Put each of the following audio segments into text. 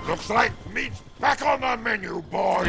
Looks like meat's back on the menu, boys!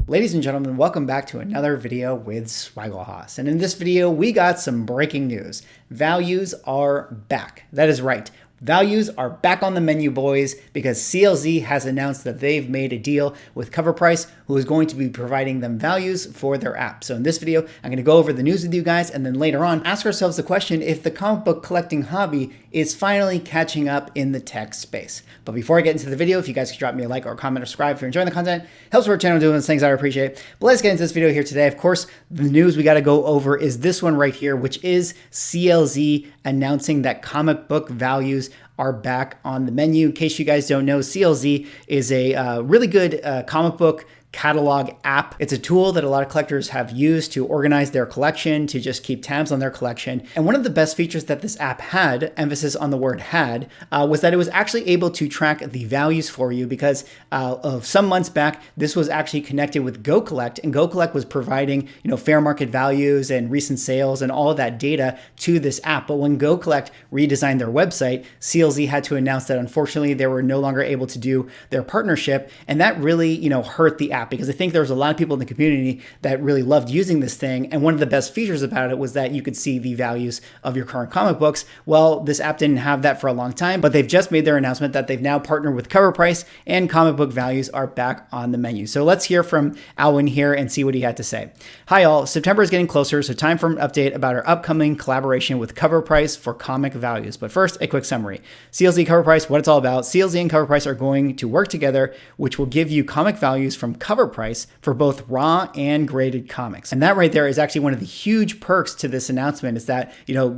Ladies and gentlemen, welcome back to another video with Swagglehos. And in this video, we got some breaking news. Values are back. That is right. Values are back on the menu, boys, because CLZ has announced that they've made a deal with Covrprice, who is going to be providing them values for their app. So in this video, I'm going to go over the news with you guys, and then later on, ask ourselves the question if the comic book collecting hobby is finally catching up in the tech space. But before I get into the video, if you guys could drop me a like or a comment or subscribe if you're enjoying the content, helps our channel doing those things I appreciate. But let's get into this video here today. Of course, the news we got to go over is this one right here, which is CLZ announcing that comic book values are back on the menu. In case you guys don't know, CLZ is a really good comic book catalog app. It's a tool that a lot of collectors have used to organize their collection, to just keep tabs on their collection. And one of the best features that this app had, emphasis on the word had, was that it was actually able to track the values for you because of some months back, this was actually connected with GoCollect, and GoCollect was providing, fair market values and recent sales and all of that data to this app. But when GoCollect redesigned their website, CLZ had to announce that unfortunately they were no longer able to do their partnership, and that really, hurt the app, because I think there was a lot of people in the community that really loved using this thing. And one of the best features about it was that you could see the values of your current comic books. Well, this app didn't have that for a long time, but they've just made their announcement that they've now partnered with Covrprice and comic book values are back on the menu. So let's hear from Alwyn here and see what he had to say. Hi all, September is getting closer, so time for an update about our upcoming collaboration with Covrprice for comic values. But first, a quick summary. CLZ Covrprice, what it's all about. CLZ and Covrprice are going to work together, which will give you comic values from Covrprice for both raw and graded comics. And that right there is actually one of the huge perks to this announcement, is that,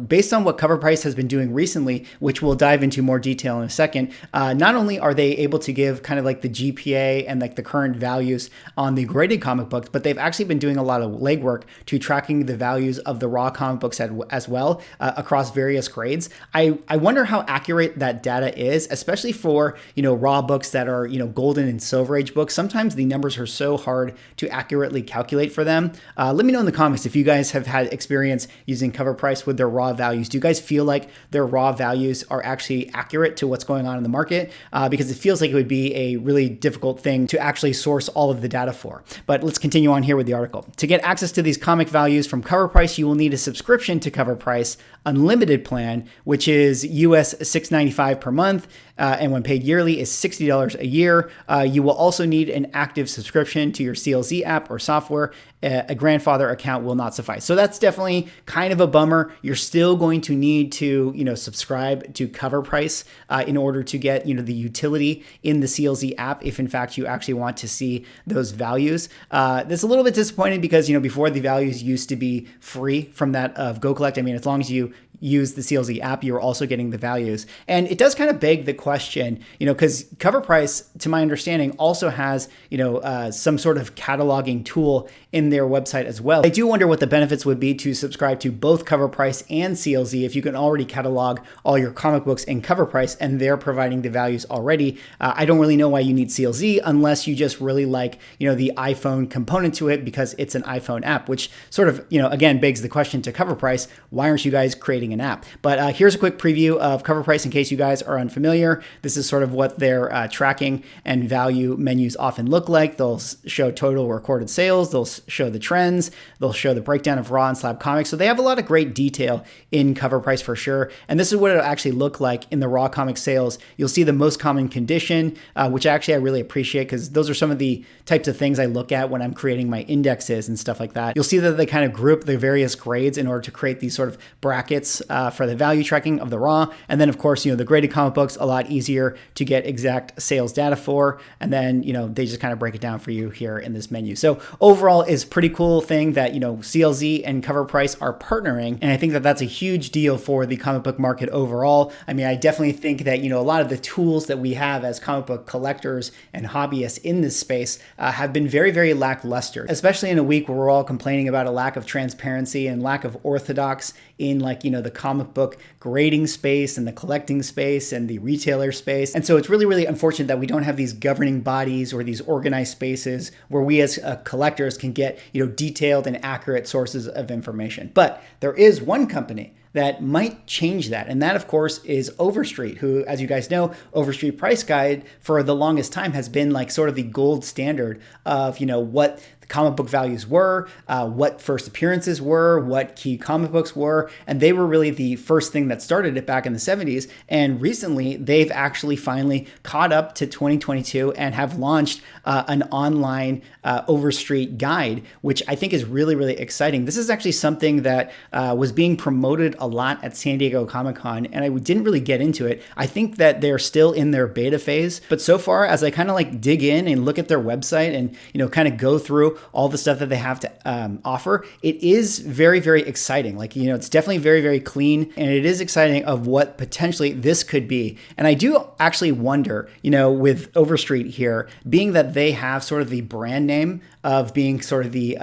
based on what Covrprice has been doing recently, which we'll dive into more detail in a second, not only are they able to give kind of like the GPA and like the current values on the graded comic books, but they've actually been doing a lot of legwork to tracking the values of the raw comic books as well across various grades. I wonder how accurate that data is, especially for, raw books that are, golden and silver age books. Sometimes the numbers are so hard to accurately calculate for them. Let me know in the comments if you guys have had experience using Covrprice with their raw values. Do you guys feel like their raw values are actually accurate to what's going on in the market? Because it feels like it would be a really difficult thing to actually source all of the data for. But let's continue on here with the article. To get access to these comic values from Covrprice, you will need a subscription to Covrprice Unlimited plan, which is US $6.95 per month, and when paid yearly is $60 a year. You will also need an active subscription to your CLZ app or software. A grandfather account will not suffice. So that's definitely kind of a bummer. You're still going to need to, subscribe to Covrprice in order to get, the utility in the CLZ app, if in fact you actually want to see those values. That's a little bit disappointing because, before the values used to be free from that of GoCollect. I mean, as long as you use the CLZ app, you're also getting the values. And it does kind of beg the question, because Covrprice, to my understanding, also has, some sort of cataloging tool in their website as well. I do wonder what the benefits would be to subscribe to both Covrprice and CLZ if you can already catalog all your comic books in Covrprice and they're providing the values already. I don't really know why you need CLZ unless you just really like, the iPhone component to it because it's an iPhone app, which sort of, again, begs the question to Covrprice, why aren't you guys creating an app? But here's a quick preview of Covrprice in case you guys are unfamiliar. This is sort of what their tracking and value menus often look like. They'll show total recorded sales. They'll show the trends. They'll show the breakdown of raw and slab comics. So they have a lot of great detail in Covrprice for sure. And this is what it'll actually look like in the raw comic sales. You'll see the most common condition, which actually I really appreciate because those are some of the types of things I look at when I'm creating my indexes and stuff like that. You'll see that they kind of group the various grades in order to create these sort of brackets for the value tracking of the raw. And then of course, the graded comic books, a lot easier to get exact sales data for. And then, they just kind of break it down for you here in this menu. So overall is pretty cool thing that, CLZ and Covrprice are partnering. And I think that that's a huge deal for the comic book market overall. I mean, I definitely think that, a lot of the tools that we have as comic book collectors and hobbyists in this space have been very, very lackluster, especially in a week where we're all complaining about a lack of transparency and lack of orthodox in the comic book grading space and the collecting space and the retailer space. And so it's really, really unfortunate that we don't have these governing bodies or these organized spaces where we as collectors can get, detailed and accurate sources of information. But there is one company that might change that. And that, of course, is Overstreet, who, as you guys know, Overstreet Price Guide for the longest time has been like sort of the gold standard of, what comic book values were, what first appearances were, what key comic books were, and they were really the first thing that started it back in the 70s. And recently, they've actually finally caught up to 2022 and have launched an online Overstreet guide, which I think is really, really exciting. This is actually something that was being promoted a lot at San Diego Comic-Con, and I didn't really get into it. I think that they're still in their beta phase, but so far, as I kind of like dig in and look at their website and, kind of go through all the stuff that they have to offer, it is very, very exciting. Like, it's definitely very, very clean, and it is exciting of what potentially this could be. And I do actually wonder, with Overstreet here, being that they have sort of the brand name of being sort of the,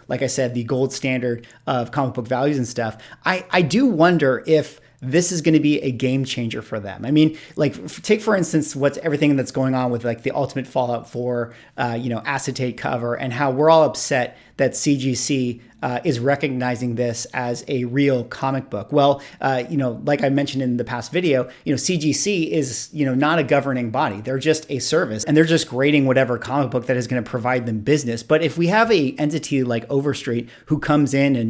like I said, the gold standard of comic book values and stuff, I do wonder if this is going to be a game changer for them. I mean, like, take for instance, what's everything that's going on with like the Ultimate Fallout 4, acetate cover, and how we're all upset that CGC is recognizing this as a real comic book. Well, like I mentioned in the past video, CGC is, not a governing body. They're just a service, and they're just grading whatever comic book that is going to provide them business. But if we have a entity like Overstreet who comes in and,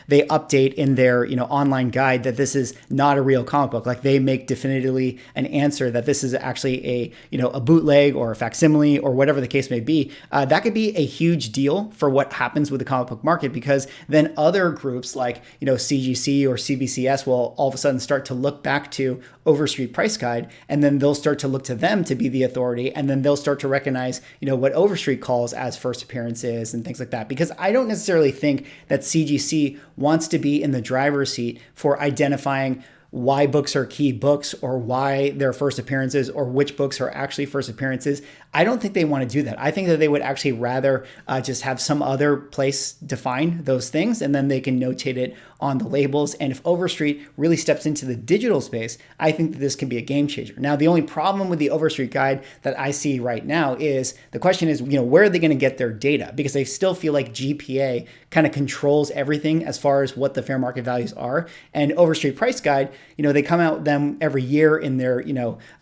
they update in their, online guide that this is not a real comic book, like they make definitively an answer that this is actually a bootleg or a facsimile or whatever the case may be, that could be a huge deal for what happens with the comic book market, because then other groups like, CGC or CBCS will all of a sudden start to look back to Overstreet Price Guide, and then they'll start to look to them to be the authority, and then they'll start to recognize, what Overstreet calls as first appearances and things like that. Because I don't necessarily think that CGC wants to be in the driver's seat for identifying why books are key books or why they're first appearances or which books are actually first appearances. I don't think they want to do that. I think that they would actually rather just have some other place define those things, and then they can notate it on the labels. And if Overstreet really steps into the digital space, I think that this can be a game changer. Now, the only problem with the Overstreet guide that I see right now is the question is, where are they going to get their data? Because they still feel like GPA kind of controls everything as far as what the fair market values are. And Overstreet Price Guide, they come out with them every year in their,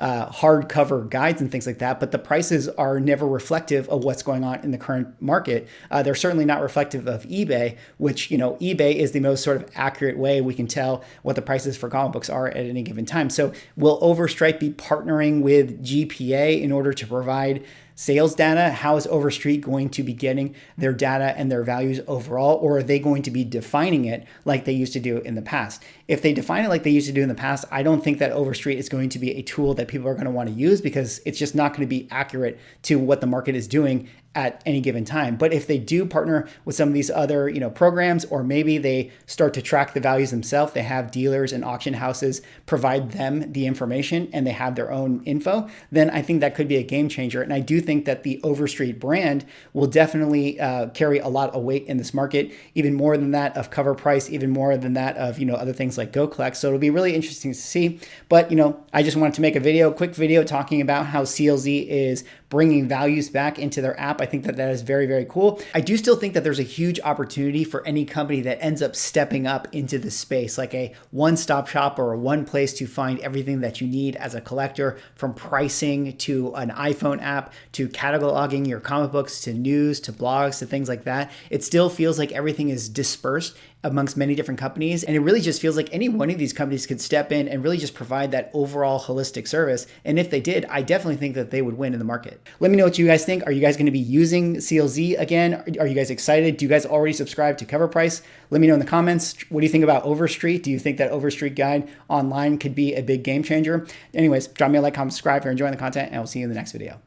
hardcover guides and things like that, but the prices are never reflective of what's going on in the current market. They're certainly not reflective of eBay, which, eBay is the most sort of accurate way we can tell what the prices for comic books are at any given time. So will Overstreet be partnering with GPA in order to provide sales data? How is Overstreet going to be getting their data and their values overall? Or are they going to be defining it like they used to do in the past? If they define it like they used to do in the past, I don't think that Overstreet is going to be a tool that people are going to want to use, because it's just not going to be accurate to what the market is doing at any given time. But if they do partner with some of these other, programs, or maybe they start to track the values themselves, they have dealers and auction houses provide them the information and they have their own info, then I think that could be a game changer. And I do think that the Overstreet brand will definitely carry a lot of weight in this market, even more than that of Covrprice, even more than that of, other things like Go Collect. So it'll be really interesting to see. But, I just wanted to make a quick video talking about how CLZ is bringing values back into their app. I think that that is very, very cool. I do still think that there's a huge opportunity for any company that ends up stepping up into the space, like a one-stop shop or a one place to find everything that you need as a collector, from pricing to an iPhone app to cataloging your comic books to news to blogs to things like that. It still feels like everything is dispersed amongst many different companies. And it really just feels like any one of these companies could step in and really just provide that overall holistic service. And if they did, I definitely think that they would win in the market. Let me know what you guys think. Are you guys going to be using CLZ again? Are you guys excited? Do you guys already subscribe to Covrprice? Let me know in the comments. What do you think about Overstreet? Do you think that Overstreet guide online could be a big game changer? Anyways, drop me a like, comment, subscribe if you're enjoying the content, and we'll see you in the next video.